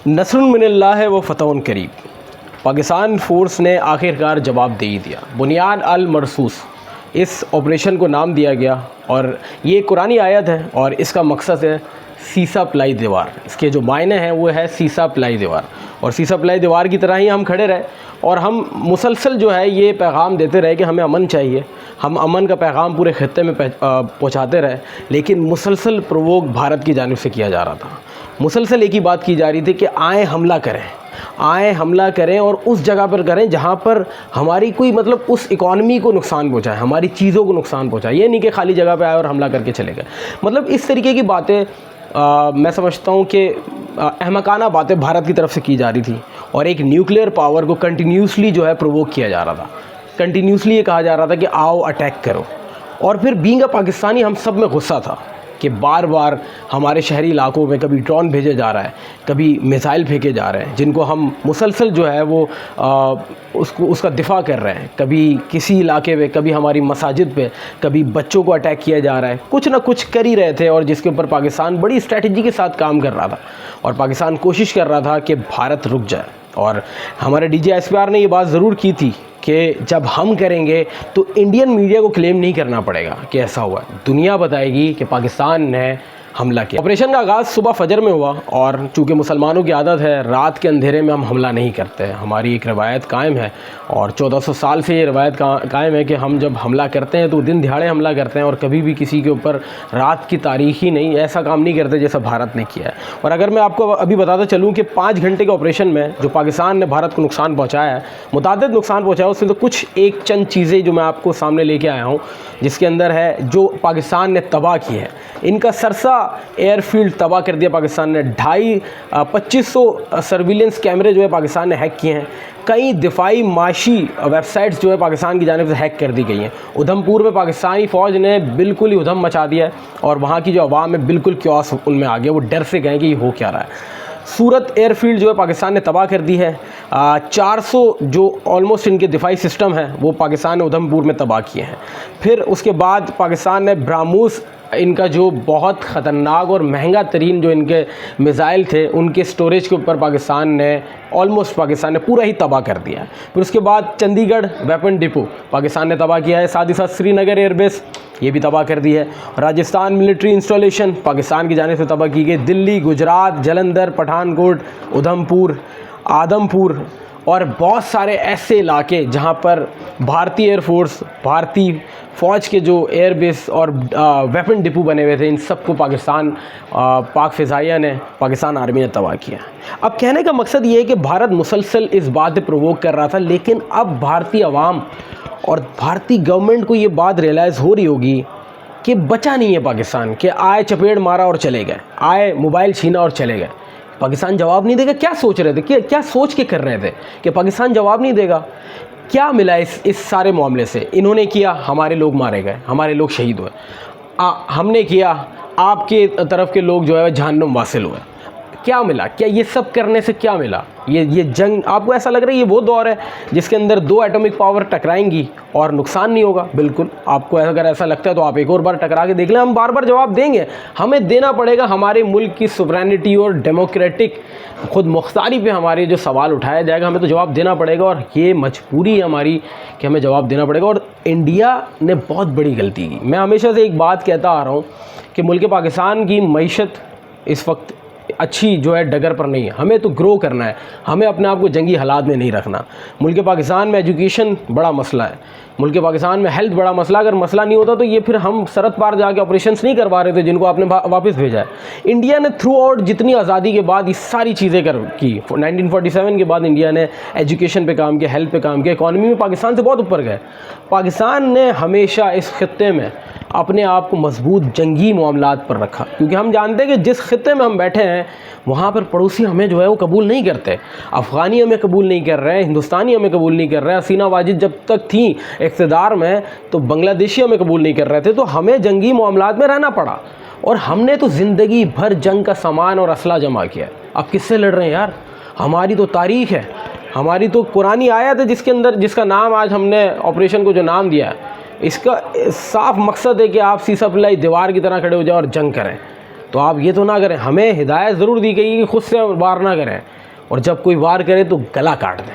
नसरुन मिनल्लाह है व फ़तहुन करीब। पाकिस्तान फ़ोर्स ने आखिरकार जवाब दे ही दिया। बुनियाद अल मरसूस इस ऑपरेशन को नाम दिया गया और ये कुरानी आयत है और इसका मकसद है सीसा प्लाई दीवार। इसके जो मायने हैं वो है सीसा प्लाई दीवार, और सीसा प्लाई दीवार की तरह ही हम खड़े रहे और हम मुसलसल जो है ये पैगाम देते रहे कि हमें अमन चाहिए। हम अमन का पैगाम पूरे खित्ते में पहुँचाते रहे, लेकिन मुसलसल प्रोवोक भारत की जानिब से किया जा रहा था। मुसलसल एक ही बात की जा रही थी कि आए हमला करें और उस जगह पर करें जहाँ पर हमारी कोई मतलब उस इकॉनमी को नुकसान पहुँचाए, हमारी चीज़ों को नुकसान पहुँचाए। ये नहीं कि खाली जगह पे आए और हमला करके चले गए। मतलब इस तरीके की बातें मैं समझता हूँ कि अहमकाना बातें भारत की तरफ से की जा रही थी और एक न्यूक्लियर पावर को कंटिन्यूसली जो है प्रोवोक किया जा रहा था। कंटिन्यूसली ये कहा जा रहा था कि आओ अटैक करो। और फिर बीइंग अ पाकिस्तानी हम सब में गुस्सा था कि बार बार हमारे शहरी इलाकों में कभी ड्रोन भेजे जा रहा है, कभी मिसाइल फेंके जा रहे हैं, जिनको हम मुसलसल जो है वो उसका दिफा कर रहे हैं। कभी किसी इलाके में, कभी हमारी मसाजिद पे, कभी बच्चों को अटैक किया जा रहा है। कुछ ना कुछ कर ही रहे थे और जिसके ऊपर पाकिस्तान बड़ी स्ट्रैटेजी के साथ काम कर रहा था और पाकिस्तान कोशिश कर रहा था कि भारत रुक जाए। और हमारे DGSPR ने ये बात ज़रूर की थी कि जब हम करेंगे तो इंडियन मीडिया को क्लेम नहीं करना पड़ेगा कि ऐसा हुआ। दुनिया बताएगी कि पाकिस्तान ने हमला किया। ऑपरेशन का आगाज़ सुबह फजर में हुआ और चूँकि मुसलमानों की आदत है रात के अंधेरे में हम हमला नहीं करते। हमारी एक रवायत कायम है और 1400 साल से ये रवायत कायम है कि हम जब हमला करते हैं तो दिन दिहाड़े हमला करते हैं और कभी भी किसी के ऊपर रात की तारीख ही नहीं, ऐसा काम नहीं करते जैसा भारत ने किया है। और अगर मैं आपको अभी बताता चलूँ कि 5 घंटे के ऑपरेशन में जो पाकिस्तान ने भारत को नुकसान पहुँचाया है, मुतादिद नुकसान पहुँचाया, उसमें तो कुछ एक चंद चीज़ें जो मैं आपको सामने लेके आया हूँ जिसके अंदर है जो पाकिस्तान ने तबाह की है। इनका सरसा एयरफील्ड तबाह कर दिया पाकिस्तान ने। 2500 सर्विलेंस कैमरे जो है पाकिस्तान ने हैक किए हैं। कई दिफाई माशी वेबसाइट्स जो है पाकिस्तान की जानिब से हैक कर दी गई हैं। उधमपुर में पाकिस्तानी फ़ौज ने बिल्कुल ही उधम मचा दिया है और वहाँ की जो आवाम है बिल्कुल क्योस उनमें आ गया, वो डर से गए कि ये हो क्या रहा है। सूरत एयरफील्ड जो है पाकिस्तान ने तबाह कर दी है। 400 जो ऑलमोस्ट इनके दिफाई सिस्टम है वो पाकिस्तान ने उधमपुर में तबाह किए हैं। फिर उसके बाद पाकिस्तान ने ब्राह्मोस, इनका जो बहुत ख़तरनाक और महंगा तरीन जो इनके मिसाइल थे, उनके स्टोरेज के ऊपर पाकिस्तान ने पूरा ही तबाह कर दिया है। फिर उसके बाद चंडीगढ़ वेपन डिपो पाकिस्तान ने तबाह किया है। साथ ही साथ श्रीनगर एयरबेस ये भी तबाह कर दी है। राजस्थान मिलिट्री इंस्टॉलेशन पाकिस्तान की जानिब से तबाह की गई। दिल्ली, गुजरात, जलंधर, पठानकोट, उधमपुर, आदमपुर और बहुत सारे ऐसे इलाके जहां पर भारतीय एयरफोर्स, भारतीय फ़ौज के जो एयरबेस और वेपन डिपो बने हुए थे, इन सबको पाक फ़िज़ाइया ने, पाकिस्तान आर्मी ने तबाह किया। अब कहने का मकसद ये है कि भारत मुसलसल इस बात पे प्रोवोक कर रहा था, लेकिन अब भारतीय अवाम और भारतीय गवर्नमेंट को ये बात रियलाइज़ हो रही होगी कि बचा नहीं है पाकिस्तान, कि आए चपेट मारा और चले गए, आए मोबाइल छीना और चले गए। पाकिस्तान जवाब नहीं देगा। क्या सोच रहे थे, क्या सोच के कर रहे थे कि पाकिस्तान जवाब नहीं देगा? क्या मिला इस सारे मामले से? इन्होंने किया, हमारे लोग मारे गए, हमारे लोग शहीद हुए। हमने किया, आपके तरफ के लोग जो है जहन्नुम वासिल हुए। क्या मिला? क्या ये सब करने से क्या मिला? ये जंग, आपको ऐसा लग रहा है ये वो दौर है जिसके अंदर 2 एटॉमिक पावर टकराएंगी और नुकसान नहीं होगा? बिल्कुल, आपको अगर ऐसा लगता है तो आप एक और बार टकरा के देख लें। हम बार बार जवाब देंगे, हमें देना पड़ेगा। हमारे मुल्क की सुवरेनिटी और डेमोक्रेटिक खुद मुख्तारी पे हमारे जो सवाल उठाया जाएगा, हमें तो जवाब देना पड़ेगा और ये मजबूरी है हमारी कि हमें जवाब देना पड़ेगा। और इंडिया ने बहुत बड़ी गलती की। मैं हमेशा से एक बात कहता आ रहा हूँ कि मुल्क पाकिस्तान की मईशत इस वक्त अच्छी जो है डगर पर नहीं है। हमें तो ग्रो करना है, हमें अपने आप को जंगी हालात में नहीं रखना। मुल्क पाकिस्तान में एजुकेशन बड़ा मसला है, मुल्क पाकिस्तान में हेल्थ बड़ा मसला। अगर मसला नहीं होता तो ये फिर हम सरहद पार जाके ऑपरेशंस नहीं करवा रहे थे जिनको आपने वापस भेजा है। इंडिया ने थ्रू आउट जितनी आज़ादी के बाद ये सारी चीज़ें की, 1947 के बाद इंडिया ने एजुकेशन पे काम किया, हेल्थ पे काम किया, इकॉनमी में पाकिस्तान से बहुत ऊपर गए। पाकिस्तान ने हमेशा इस खित्ते में अपने आप को मजबूत जंगी मामलात पर रखा, क्योंकि हम जानते हैं कि जिस खित्ते में हम बैठे हैं वहाँ पर पड़ोसी हमें जो है वो कबूल नहीं करते। अफ़गानी हमें कबूल नहीं कर रहे हैं, हिंदुस्तानी हमें कबूल नहीं कर रहे हैं। हसीना वाजिद जब तक थी इक़्तिदार में तो बांग्लादेशी हमें कबूल नहीं कर रहे थे, तो हमें जंगी मामलात में रहना पड़ा और हमने तो ज़िंदगी भर जंग का सामान और असला जमा किया। अब किससे लड़ रहे हैं यार? हमारी तो तारीख़ है, हमारी तो कुरानी आयत है जिसका नाम आज हमने ऑपरेशन को जो नाम दिया है, इसका साफ मकसद है कि आप सीसा प्लाई दीवार की तरह खड़े हो जाओ और जंग करें। तो आप ये तो ना करें। हमें हिदायत ज़रूर दी गई कि खुद से वार ना करें, और जब कोई वार करे तो गला काट दें।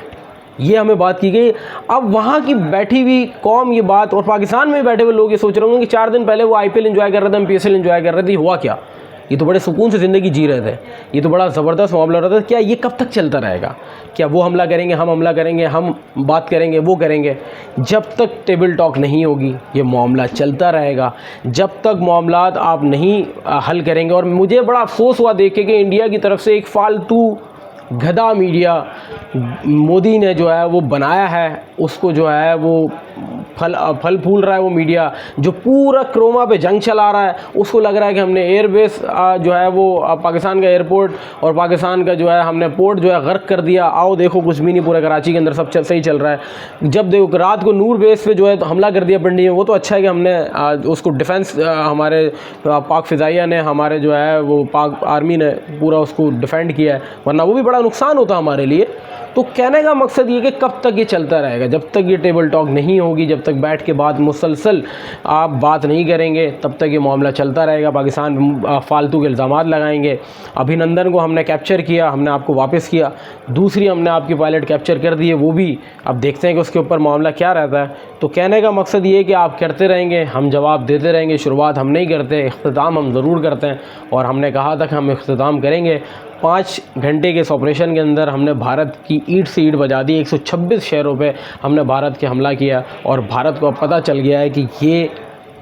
ये हमें बात की गई। अब वहाँ की बैठी हुई कौम ये बात, और पाकिस्तान में बैठे हुए लोग ये सोच रहे होंगे कि 4 दिन पहले वो IPL एंजॉय कर रहे थे, MPSL एंजॉय कर रहे थे, हुआ क्या? ये तो बड़े सुकून से ज़िंदगी जी रहे थे, ये तो बड़ा ज़बरदस्त मामला रहा था। क्या ये कब तक चलता रहेगा? क्या वो हमला करेंगे, हम हमला करेंगे, हम बात करेंगे, वो करेंगे? जब तक टेबल टॉक नहीं होगी ये मामला चलता रहेगा। जब तक मामलात आप नहीं हल करेंगे। और मुझे बड़ा अफसोस हुआ देख के कि इंडिया की तरफ से एक फ़ालतू गधा मीडिया मोदी ने जो है वो बनाया है, उसको जो है वो फल फूल रहा है। वो मीडिया जो पूरा क्रोमा पे जंग चला रहा है, उसको लग रहा है कि हमने एयरबेस जो है वो पाकिस्तान का एयरपोर्ट और पाकिस्तान का जो है हमने पोर्ट जो है गर्क कर दिया। आओ देखो कुछ भी नहीं, पूरे कराची के अंदर सब सही चल रहा है। जब देखो रात को नूर बेस पे जो है तो हमला कर दिया पिंडी में, वो तो अच्छा है कि हमने उसको डिफेंस हमारे पाक फ़िज़ाइया ने, हमारे जो है वो पाक आर्मी ने पूरा उसको डिफेंड किया है, वरना वो भी बड़ा नुकसान होता हमारे लिए। तो कहने का मकसद ये कि कब तक ये चलता रहेगा? जब तक ये टेबल टॉक नहीं होगी, जब तक बैठ के बाद मुसलसल आप बात नहीं करेंगे, तब तक ये मामला चलता रहेगा। पाकिस्तान फालतू के इल्ज़ामात लगाएंगे। अभिनंदन को हमने कैप्चर किया, हमने आपको वापस किया, दूसरी हमने आपकी पायलट कैप्चर कर दी है, वो भी अब देखते हैं कि उसके ऊपर मामला क्या रहता है। तो कहने का मकसद ये है कि आप करते रहेंगे, हम जवाब देते रहेंगे। शुरुआत हम नहीं करते, इख्तिताम हम ज़रूर करते हैं, और हमने कहा था कि हम इख्तिताम करेंगे। 5 घंटे के इस ऑपरेशन के अंदर हमने भारत की ईंट से ईंट बजा दी। 126 शहरों पे हमने भारत के हमला किया, और भारत को अब पता चल गया है कि ये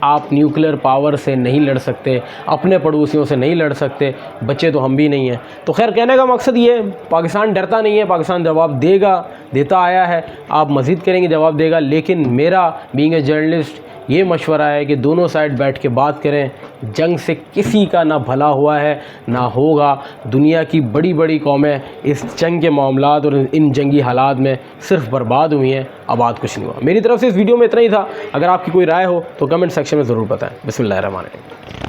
आप न्यूक्लियर पावर से नहीं लड़ सकते, अपने पड़ोसियों से नहीं लड़ सकते, बच्चे तो हम भी नहीं हैं। तो खैर कहने का मकसद ये है, पाकिस्तान डरता नहीं है, पाकिस्तान जवाब देगा, देता आया है, आप मज़ीद करेंगे जवाब देगा। लेकिन मेरा बीइंग ए जर्नलिस्ट ये मशवरा है कि दोनों साइड बैठ के बात करें। जंग से किसी का ना भला हुआ है ना होगा। दुनिया की बड़ी बड़ी कौमें इस जंग के मामलात और इन जंगी हालात में सिर्फ बर्बाद हुई हैं, आबाद कुछ नहीं हुआ। मेरी तरफ से इस वीडियो में इतना ही था। अगर आपकी कोई राय हो तो कमेंट सेक्शन में ज़रूर बताएं। बिस्मिल्लाहिर्रहमानिर्रहीम।